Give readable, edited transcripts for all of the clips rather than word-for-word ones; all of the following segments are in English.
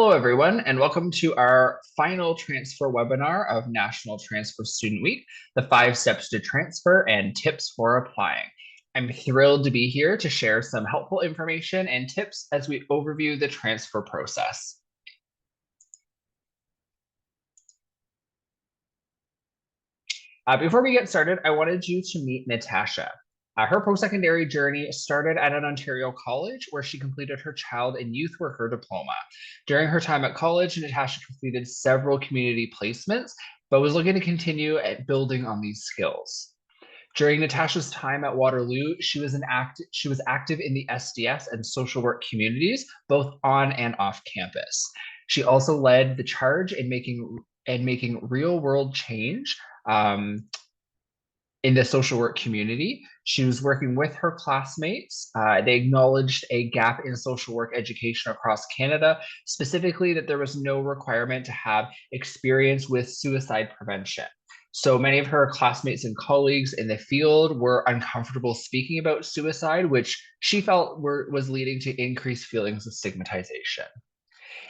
Hello, everyone, and welcome to our final transfer webinar of National Transfer Student Week, the 5 steps to transfer and tips for applying. I'm thrilled to be here to share some helpful information and tips as we overview the transfer process. Before we get started, I wanted you to meet Natasha. Her post-secondary journey started at an Ontario college where she completed her child and youth worker diploma. During her time at college, Natasha completed several community placements, but was looking to continue at building on these skills. During Natasha's time at Waterloo, she was active in the SDS and social work communities, both on and off campus. She also led the charge in making real world change in the social work community. She was working with her classmates. They acknowledged a gap in social work education across Canada, specifically that there was no requirement to have experience with suicide prevention. So many of her classmates and colleagues in the field were uncomfortable speaking about suicide, which she felt was leading to increased feelings of stigmatization.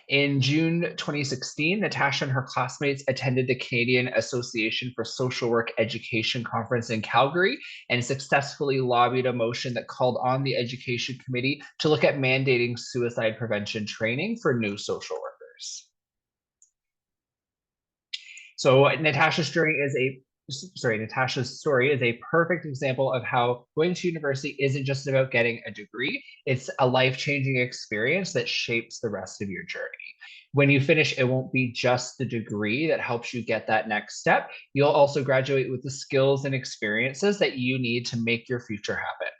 In June 2016, Natasha and her classmates attended the Canadian Association for Social Work Education conference in Calgary and successfully lobbied a motion that called on the Education Committee to look at mandating suicide prevention training for new social workers. So Natasha's story is a perfect example of how going to university isn't just about getting a degree, it's a life-changing experience that shapes the rest of your journey. When you finish, it won't be just the degree that helps you get that next step. You'll also graduate with the skills and experiences that you need to make your future happen.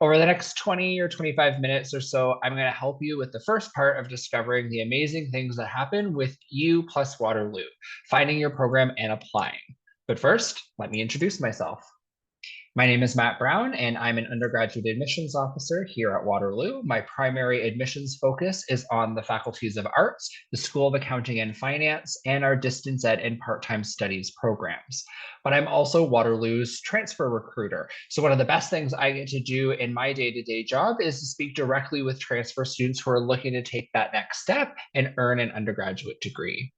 Over the next 20 or 25 minutes or so, I'm going to help you with the first part of discovering the amazing things that happen with you plus Waterloo, finding your program and applying. But first, let me introduce myself. My name is Matt Brown, and I'm an undergraduate admissions officer here at Waterloo. My primary admissions focus is on the faculties of arts, the School of Accounting and Finance, and our distance ed and part-time studies programs. But I'm also Waterloo's transfer recruiter. So one of the best things I get to do in my day-to-day job is to speak directly with transfer students who are looking to take that next step and earn an undergraduate degree.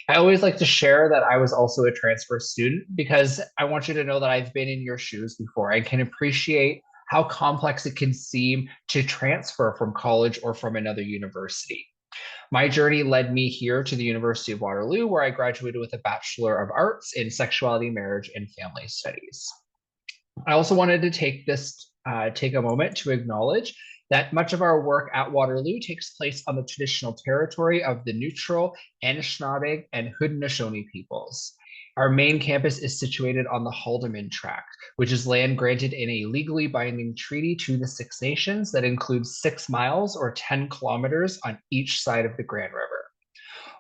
I always like to share that I was also a transfer student because I want you to know that I've been in your shoes before. I can appreciate how complex it can seem to transfer from college or from another university. My journey led me here to the University of Waterloo, where I graduated with a Bachelor of Arts in Sexuality, Marriage, and Family Studies. I also wanted to take a moment to acknowledge that much of our work at Waterloo takes place on the traditional territory of the Neutral, Anishinaabe, and Haudenosaunee peoples. Our main campus is situated on the Haldimand Tract, which is land granted in a legally binding treaty to the Six Nations that includes 6 miles or 10 kilometers on each side of the Grand River.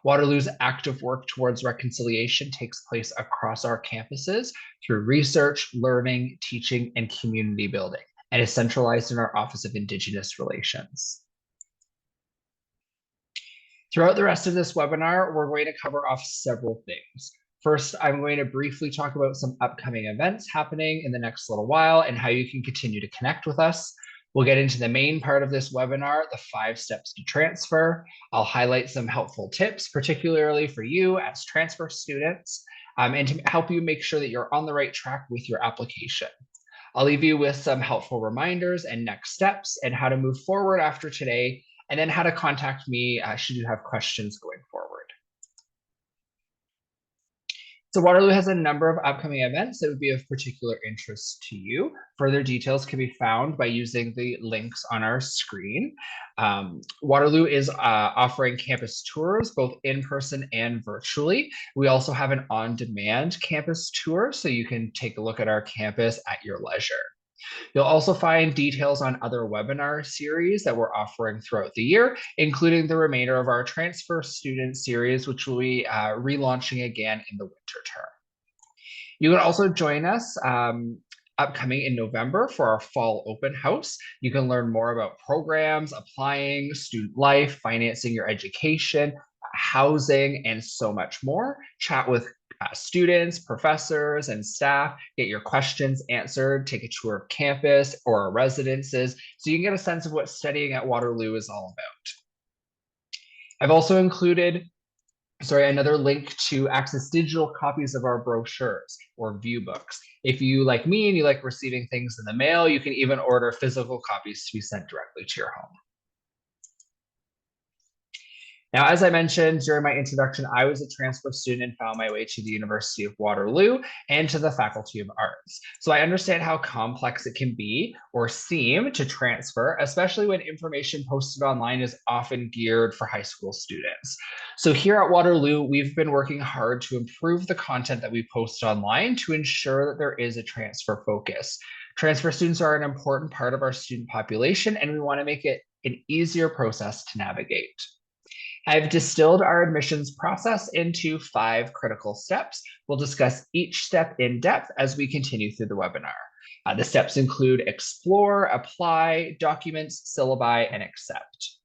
Waterloo's active work towards reconciliation takes place across our campuses through research, learning, teaching, and community building, and is centralized in our Office of Indigenous Relations. Throughout the rest of this webinar, we're going to cover off several things. First, I'm going to briefly talk about some upcoming events happening in the next little while and how you can continue to connect with us. We'll get into the main part of this webinar, the 5 steps to transfer. I'll highlight some helpful tips, particularly for you as transfer students, and to help you make sure that you're on the right track with your application. I'll leave you with some helpful reminders and next steps and how to move forward after today, and then how to contact me should you have questions going forward. So Waterloo has a number of upcoming events that would be of particular interest to you. Further details can be found by using the links on our screen. Waterloo is offering campus tours, both in person and virtually. We also have an on-demand campus tour, so you can take a look at our campus at your leisure. You'll also find details on other webinar series that we're offering throughout the year, including the remainder of our transfer student series, which will be relaunching again in the winter term. You can also join us upcoming in November for our fall open house. You can learn more about programs, applying, student life, financing your education, housing, and so much more. Chat with students, professors, and staff, get your questions answered, take a tour of campus or our residences, so you can get a sense of what studying at Waterloo is all about. I've also included another link to access digital copies of our brochures or view books. If you, like me, and you like receiving things in the mail, you can even order physical copies to be sent directly to your home. Now, as I mentioned during my introduction, I was a transfer student and found my way to the University of Waterloo and to the Faculty of Arts. So I understand how complex it can be or seem to transfer, especially when information posted online is often geared for high school students. So here at Waterloo, we've been working hard to improve the content that we post online to ensure that there is a transfer focus. Transfer students are an important part of our student population, and we want to make it an easier process to navigate. I've distilled our admissions process into 5 critical steps. We'll discuss each step in depth as we continue through the webinar. The steps include explore, apply, documents, syllabi, and accept.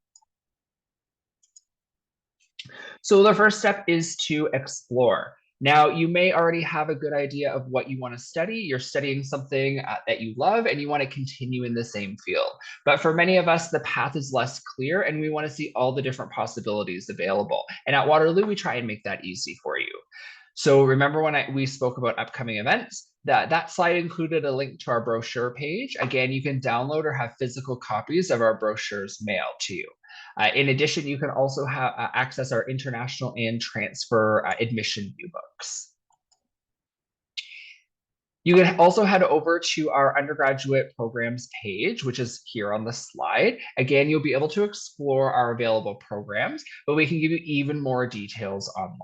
So the first step is to explore. Now, you may already have a good idea of what you want to study. You're studying something that you love and you want to continue in the same field. But for many of us, the path is less clear and we want to see all the different possibilities available. And at Waterloo, we try and make that easy for you. So remember when we spoke about upcoming events, that slide included a link to our brochure page. Again, you can download or have physical copies of our brochures mailed to you. In addition, you can also access our international and transfer admission view books. You can also head over to our undergraduate programs page, which is here on the slide. Again, you'll be able to explore our available programs, but we can give you even more details online.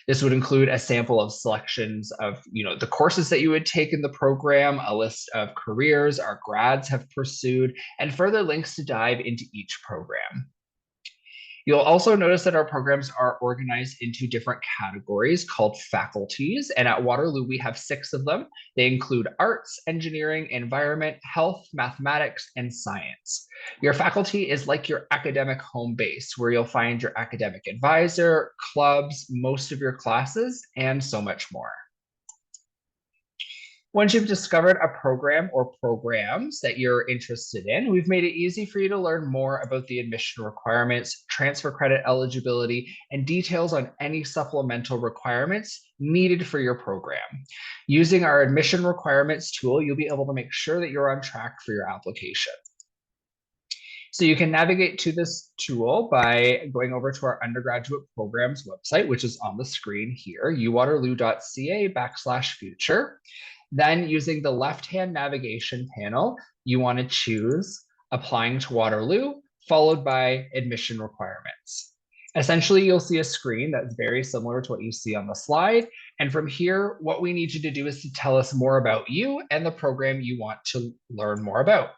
This would include a sample of selections of the courses that you would take in the program, a list of careers our grads have pursued, and further links to dive into each program. You'll also notice that our programs are organized into different categories called faculties, and at Waterloo we have 6 of them. They include arts, engineering, environment, health, mathematics, and science. Your faculty is like your academic home base, where you'll find your academic advisor, clubs, most of your classes, and so much more. Once you've discovered a program or programs that you're interested in, we've made it easy for you to learn more about the admission requirements, transfer credit eligibility, and details on any supplemental requirements needed for your program. Using our admission requirements tool, you'll be able to make sure that you're on track for your application. So you can navigate to this tool by going over to our undergraduate programs website, which is on the screen here, uwaterloo.ca/future. Then using the left-hand navigation panel, you want to choose applying to Waterloo, followed by admission requirements. Essentially, you'll see a screen that's very similar to what you see on the slide. And from here, what we need you to do is to tell us more about you and the program you want to learn more about.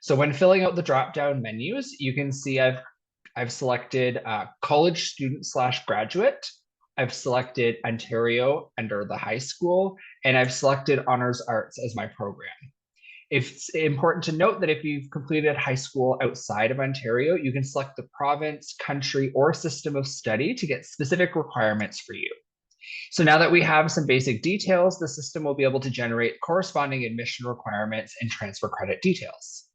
So when filling out the drop-down menus, you can see I've selected college student/graduate. I've selected Ontario under the high school, and I've selected Honors Arts as my program. It's important to note that if you've completed high school outside of Ontario, you can select the province, country, or system of study to get specific requirements for you. So now that we have some basic details, the system will be able to generate corresponding admission requirements and transfer credit details.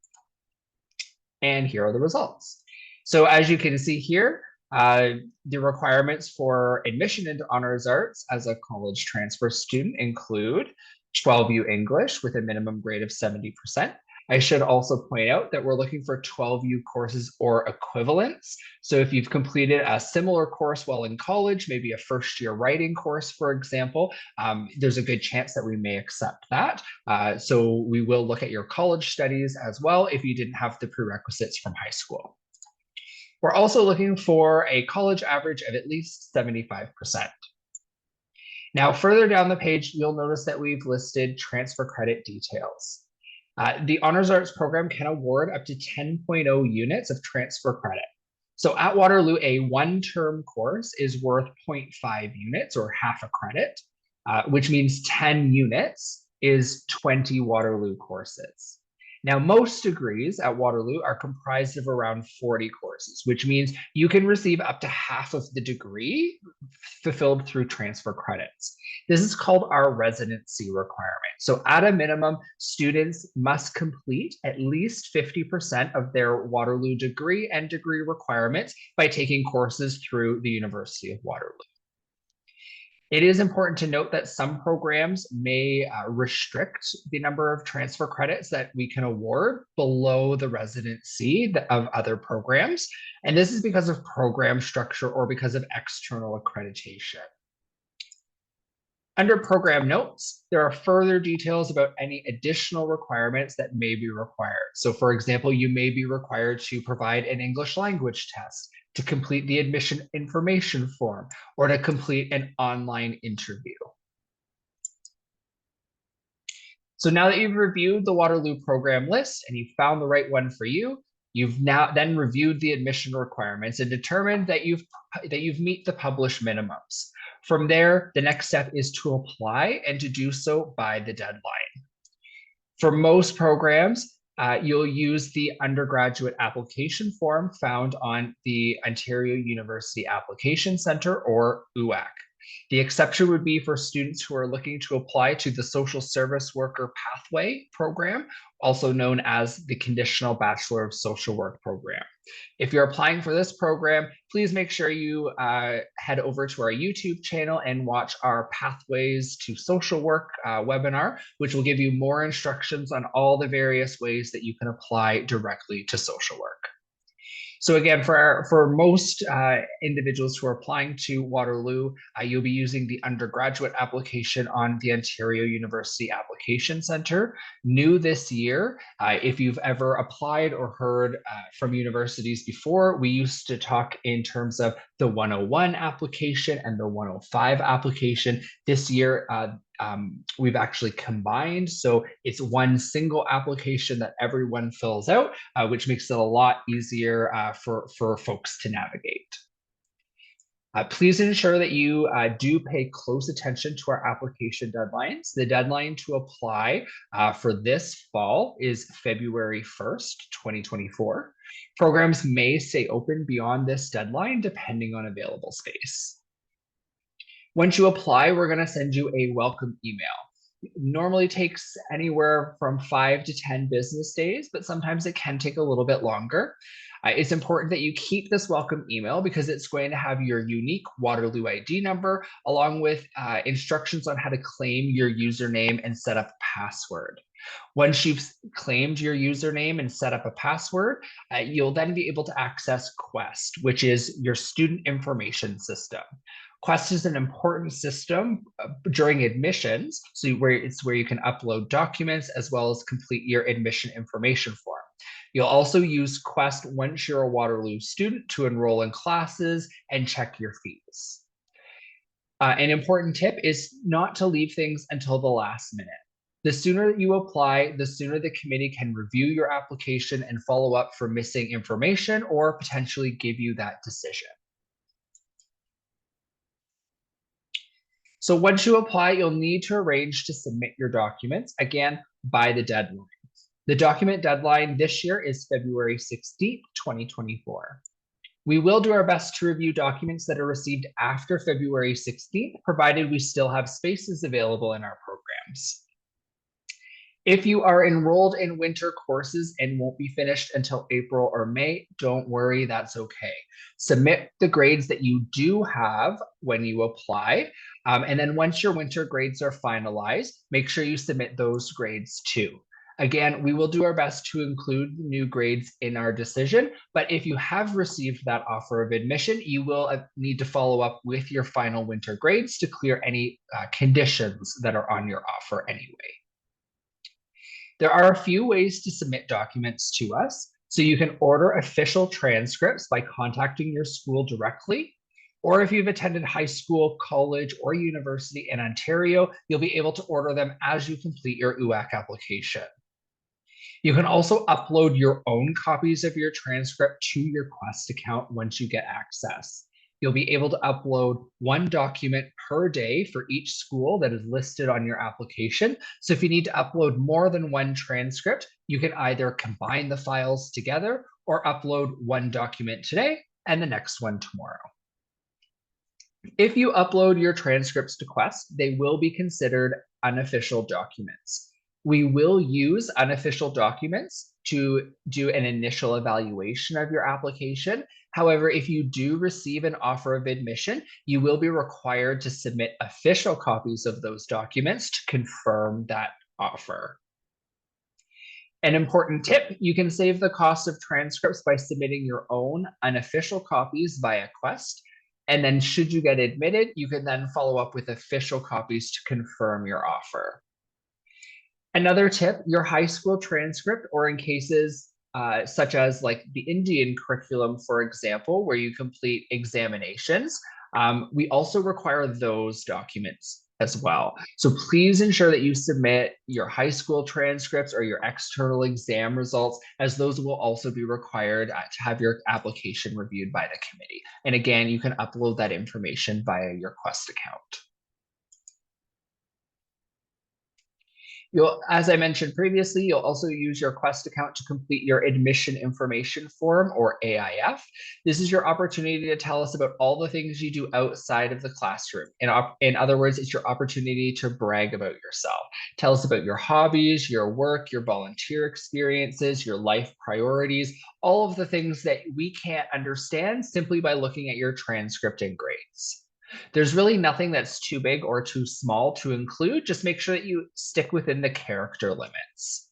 And here are the results. So as you can see here, the requirements for admission into Honors Arts as a college transfer student include 12U English with a minimum grade of 70%. I should also point out that we're looking for 12U courses or equivalents. So if you've completed a similar course while in college, maybe a first-year writing course, for example, there's a good chance that we may accept that. So we will look at your college studies as well if you didn't have the prerequisites from high school. We're also looking for a college average of at least 75%. Now, further down the page, you'll notice that we've listed transfer credit details. The Honors Arts program can award up to 10.0 units of transfer credit. So at Waterloo, a one-term course is worth 0.5 units or half a credit, which means 10 units is 20 Waterloo courses. Now, most degrees at Waterloo are comprised of around 40 courses, which means you can receive up to half of the degree fulfilled through transfer credits. This is called our residency requirement. So at a minimum, students must complete at least 50% of their Waterloo degree and degree requirements by taking courses through the University of Waterloo. It is important to note that some programs may restrict the number of transfer credits that we can award below the residency of other programs. And this is because of program structure or because of external accreditation. Under program notes, there are further details about any additional requirements that may be required. So for example, you may be required to provide an English language test, to complete the admission information form, or to complete an online interview. So now that you've reviewed the Waterloo program list and you've found the right one for you, you've now then reviewed the admission requirements and determined that you've meet the published minimums. From there, the next step is to apply and to do so by the deadline. For most programs, you'll use the undergraduate application form found on the Ontario University Application Centre, or UAC. The exception would be for students who are looking to apply to the Social Service Worker Pathway program, also known as the Conditional Bachelor of Social Work program. If you're applying for this program, please make sure you head over to our YouTube channel and watch our Pathways to Social Work webinar, which will give you more instructions on all the various ways that you can apply directly to social work. So again, for most individuals who are applying to Waterloo, you'll be using the undergraduate application on the Ontario University Application Centre. New this year, if you've ever applied or heard from universities before, we used to talk in terms of the 101 application and the 105 application. This year, we've actually combined. So it's one single application that everyone fills out, which makes it a lot easier for folks to navigate. Please ensure that you do pay close attention to our application deadlines. The deadline to apply for this fall is February 1st, 2024. Programs may stay open beyond this deadline depending on available space. Once you apply, we're going to send you a welcome email. It normally takes anywhere from 5 to 10 business days, but sometimes it can take a little bit longer. It's important that you keep this welcome email because it's going to have your unique Waterloo ID number along with instructions on how to claim your username and set up a password. Once you've claimed your username and set up a password, you'll then be able to access Quest, which is your student information system. Quest is an important system during admissions, so it's where you can upload documents as well as complete your admission information form. You'll also use Quest once you're a Waterloo student to enroll in classes and check your fees. An important tip is not to leave things until the last minute. The sooner you apply, the sooner the committee can review your application and follow up for missing information or potentially give you that decision. So once you apply, you'll need to arrange to submit your documents, again, by the deadline. The document deadline this year is February 16th, 2024. We will do our best to review documents that are received after February 16th, provided we still have spaces available in our programs. If you are enrolled in winter courses and won't be finished until April or May, don't worry, that's okay. Submit the grades that you do have when you apply. And then once your winter grades are finalized, make sure you submit those grades too. Again, we will do our best to include new grades in our decision, but if you have received that offer of admission, you will need to follow up with your final winter grades to clear any conditions that are on your offer anyway. There are a few ways to submit documents to us. So you can order official transcripts by contacting your school directly, or if you've attended high school, college, or university in Ontario, you'll be able to order them as you complete your UAC application. You can also upload your own copies of your transcript to your Quest account once you get access. You'll be able to upload one document per day for each school that is listed on your application. So if you need to upload more than one transcript, you can either combine the files together or upload one document today and the next one tomorrow. If you upload your transcripts to Quest, they will be considered unofficial documents. We will use unofficial documents to do an initial evaluation of your application. However, if you do receive an offer of admission, you will be required to submit official copies of those documents to confirm that offer. An important tip, you can save the cost of transcripts by submitting your own unofficial copies via Quest. And then should you get admitted, you can then follow up with official copies to confirm your offer. Another tip, your high school transcript, or in cases such as like the Indian curriculum, for example, where you complete examinations, we also require those documents as well. So please ensure that you submit your high school transcripts or your external exam results, as those will also be required to have your application reviewed by the committee. And again, you can upload that information via your Quest account. As I mentioned previously, you'll also use your Quest account to complete your admission information form, or AIF. This is your opportunity to tell us about all the things you do outside of the classroom. In other words, it's your opportunity to brag about yourself. Tell us about your hobbies, your work, your volunteer experiences, your life priorities, all of the things that we can't understand simply by looking at your transcript and grades. There's really nothing that's too big or too small to include. Just make sure that you stick within the character limits.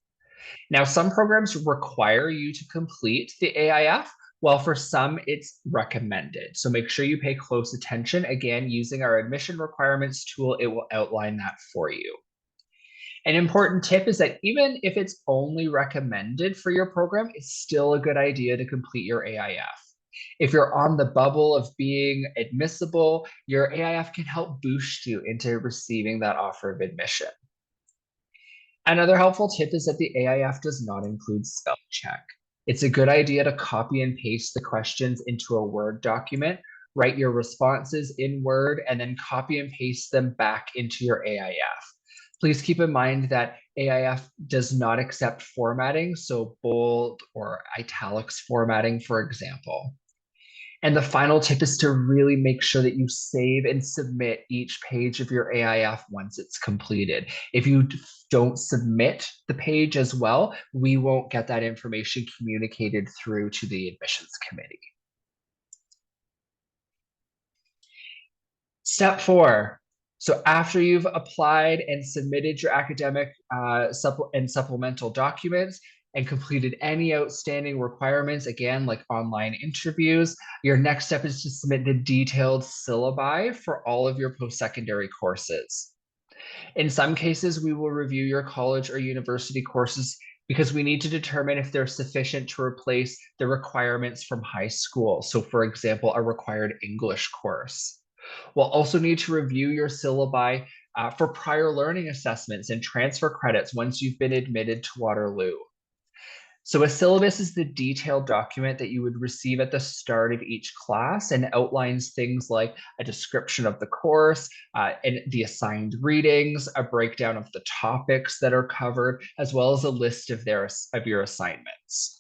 Now, some programs require you to complete the AIF, while for some it's recommended. So make sure you pay close attention. Again, using our admission requirements tool, it will outline that for you. An important tip is that even if it's only recommended for your program, it's still a good idea to complete your AIF. If you're on the bubble of being admissible, your AIF can help boost you into receiving that offer of admission. Another helpful tip is that the AIF does not include spell check. It's a good idea to copy and paste the questions into a Word document, write your responses in Word, and then copy and paste them back into your AIF. Please keep in mind that AIF does not accept formatting, so bold or italics formatting, for example. And the final tip is to really make sure that you save and submit each page of your AIF once it's completed. If you don't submit the page as well, we won't get that information communicated through to the admissions committee. Step 4. So after you've applied and submitted your academic and supplemental documents, and completed any outstanding requirements, again, like online interviews, your next step is to submit the detailed syllabi for all of your post-secondary courses. In some cases, we will review your college or university courses because we need to determine if they're sufficient to replace the requirements from high school. So for example, a required English course. We'll also need to review your syllabi for prior learning assessments and transfer credits once you've been admitted to Waterloo. So a syllabus is the detailed document that you would receive at the start of each class and outlines things like a description of the course, and the assigned readings, a breakdown of the topics that are covered, as well as a list of your assignments.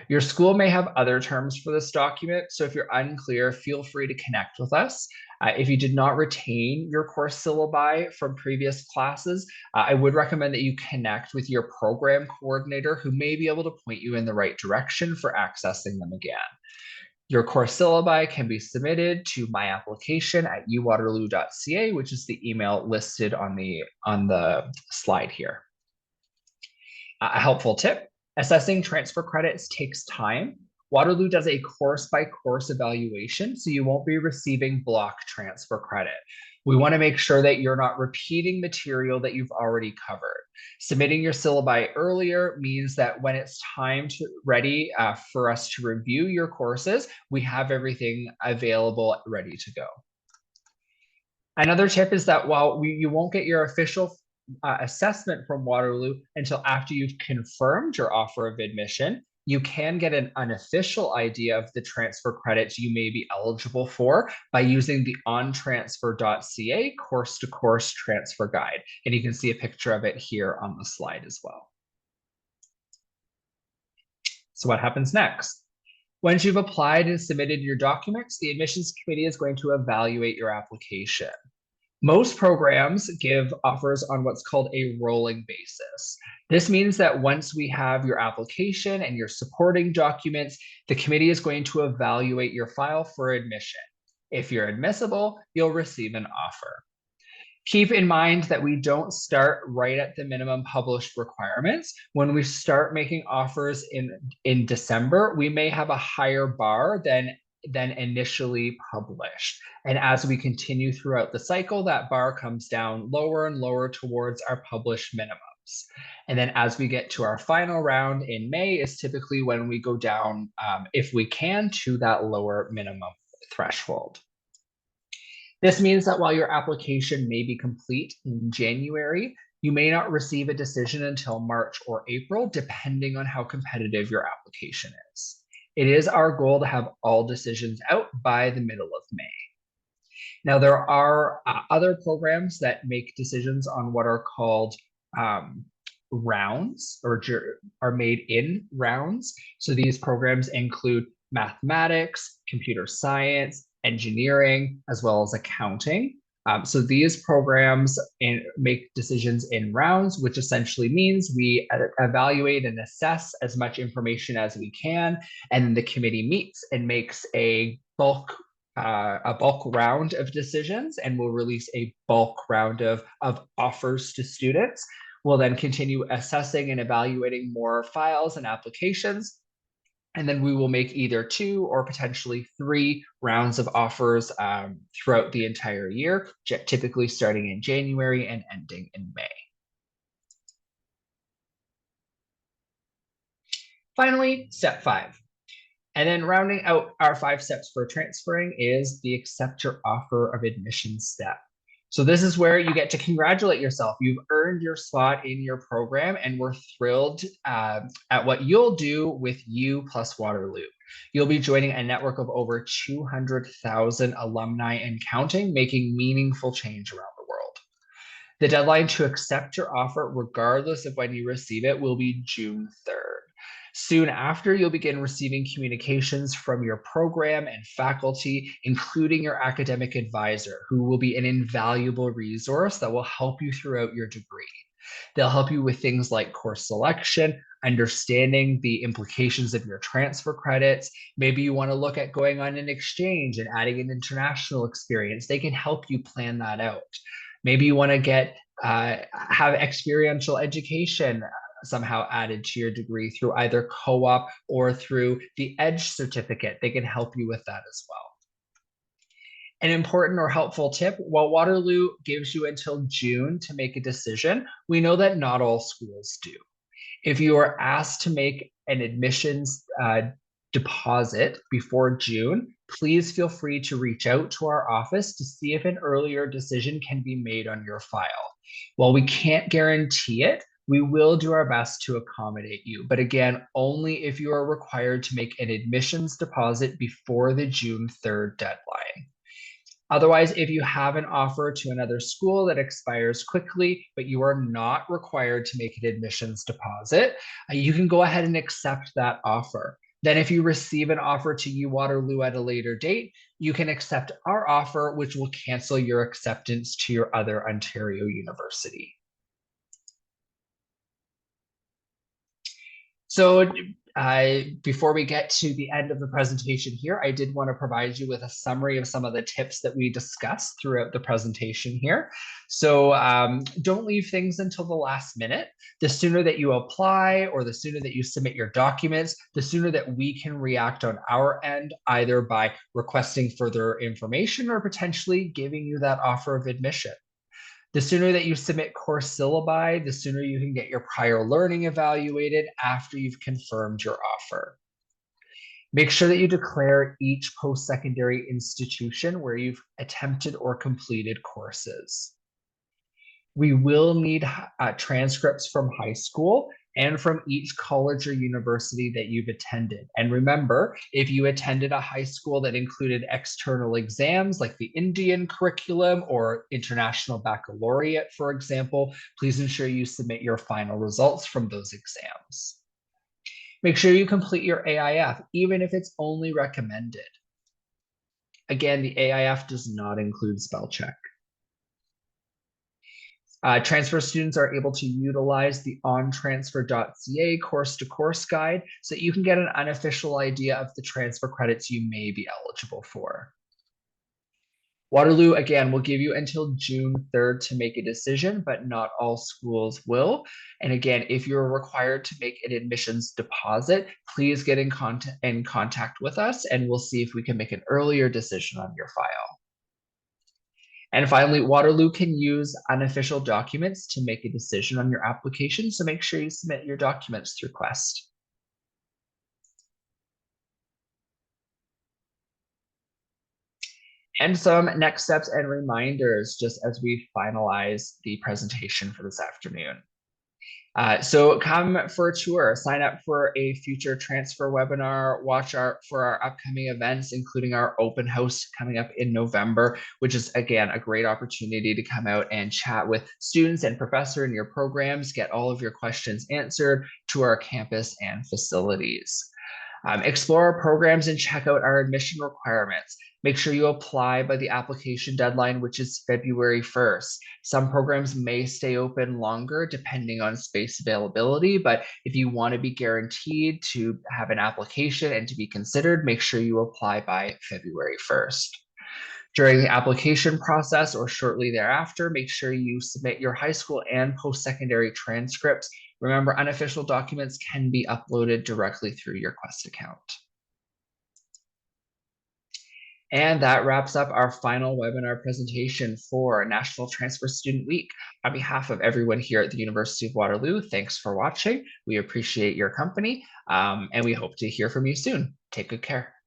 Your school may have other terms for this document, so if you're unclear, feel free to connect with us. If you did not retain your course syllabi from previous classes, I would recommend that you connect with your program coordinator, who may be able to point you in the right direction for accessing them again. Your course syllabi can be submitted to myapplication@uwaterloo.ca, which is the email listed on the slide here. A helpful tip: assessing transfer credits takes time. Waterloo does a course-by-course evaluation, so you won't be receiving block transfer credit. We want to make sure that you're not repeating material that you've already covered. Submitting your syllabi earlier means that when it's ready for us to review your courses, we have everything available ready to go. Another tip is that while you won't get your official assessment from Waterloo until after you've confirmed your offer of admission, You can get an unofficial idea of the transfer credits you may be eligible for by using the ontransfer.ca course-to-course transfer guide. And you can see a picture of it here on the slide as well. So what happens next? Once you've applied and submitted your documents, the admissions committee is going to evaluate your application. Most programs give offers on what's called a rolling basis. This means that once we have your application and your supporting documents, the committee is going to evaluate your file for admission. If you're admissible, you'll receive an offer. Keep in mind that we don't start right at the minimum published requirements. When we start making offers in December, we may have a higher bar than initially published. And as we continue throughout the cycle, that bar comes down lower and lower towards our published minimums. And then as we get to our final round in May is typically when we go down, if we can, to that lower minimum threshold. This means that while your application may be complete in January, you may not receive a decision until March or April, depending on how competitive your application is. It is our goal to have all decisions out by the middle of May. Now, there are other programs that make decisions on what are called rounds, or are made in rounds. So these programs include mathematics, computer science, engineering, as well as accounting. So these programs make decisions in rounds, which essentially means we evaluate and assess as much information as we can, and then the committee meets and makes a bulk round of decisions, and will release a bulk round of offers to students. We'll then continue assessing and evaluating more files and applications. And then we will make either 2 or potentially 3 rounds of offers throughout the entire year, typically starting in January and ending in May. Finally, step 5. And then rounding out our 5 steps for transferring is the accept your offer of admission step. So this is where you get to congratulate yourself. You've earned your spot in your program, and we're thrilled at what you'll do with U plus Waterloo. You'll be joining a network of over 200,000 alumni and counting, making meaningful change around the world. The deadline to accept your offer, regardless of when you receive it, will be June 3rd. Soon after, you'll begin receiving communications from your program and faculty, including your academic advisor, who will be an invaluable resource that will help you throughout your degree. They'll help you with things like course selection, understanding the implications of your transfer credits. Maybe you want to look at going on an exchange and adding an international experience. They can help you plan that out. Maybe you want to have experiential education somehow added to your degree through either co-op or through the EDGE certificate. They can help you with that as well. An important or helpful tip, while Waterloo gives you until June to make a decision, we know that not all schools do. If you are asked to make an admissions deposit before June, please feel free to reach out to our office to see if an earlier decision can be made on your file. While we can't guarantee it, we will do our best to accommodate you, but again, only if you are required to make an admissions deposit before the June 3rd deadline. Otherwise, if you have an offer to another school that expires quickly, but you are not required to make an admissions deposit, you can go ahead and accept that offer. Then if you receive an offer to U Waterloo at a later date, you can accept our offer, which will cancel your acceptance to your other Ontario university. So before we get to the end of the presentation here, I did want to provide you with a summary of some of the tips that we discussed throughout the presentation here. So don't leave things until the last minute. The sooner that you apply or the sooner that you submit your documents, the sooner that we can react on our end, either by requesting further information or potentially giving you that offer of admission. The sooner that you submit course syllabi, the sooner you can get your prior learning evaluated after you've confirmed your offer. Make sure that you declare each post-secondary institution where you've attempted or completed courses. We will need transcripts from high school, and from each college or university that you've attended. And remember, if you attended a high school that included external exams like the Indian curriculum or International Baccalaureate, for example, please ensure you submit your final results from those exams. Make sure you complete your AIF, even if it's only recommended. Again, the AIF does not include spell check. Transfer students are able to utilize the ontransfer.ca course-to-course guide so that you can get an unofficial idea of the transfer credits you may be eligible for. Waterloo, again, will give you until June 3rd to make a decision, but not all schools will. And again, if you're required to make an admissions deposit, please get in contact with us and we'll see if we can make an earlier decision on your file. And finally, Waterloo can use unofficial documents to make a decision on your application, so make sure you submit your documents through Quest. And some next steps and reminders just as we finalize the presentation for this afternoon. So come for a tour, sign up for a future transfer webinar, watch for our upcoming events, including our open house coming up in November, which is, again, a great opportunity to come out and chat with students and professor in your programs, get all of your questions answered, to our campus and facilities. Explore our programs and check out our admission requirements. Make sure you apply by the application deadline, which is February 1st. Some programs may stay open longer depending on space availability, but if you want to be guaranteed to have an application and to be considered, make sure you apply by February 1st. During the application process or shortly thereafter, make sure you submit your high school and post-secondary transcripts. Remember, unofficial documents can be uploaded directly through your Quest account. And that wraps up our final webinar presentation for National Transfer Student Week. On behalf of everyone here at the University of Waterloo, thanks for watching. We appreciate your company, and we hope to hear from you soon. Take good care.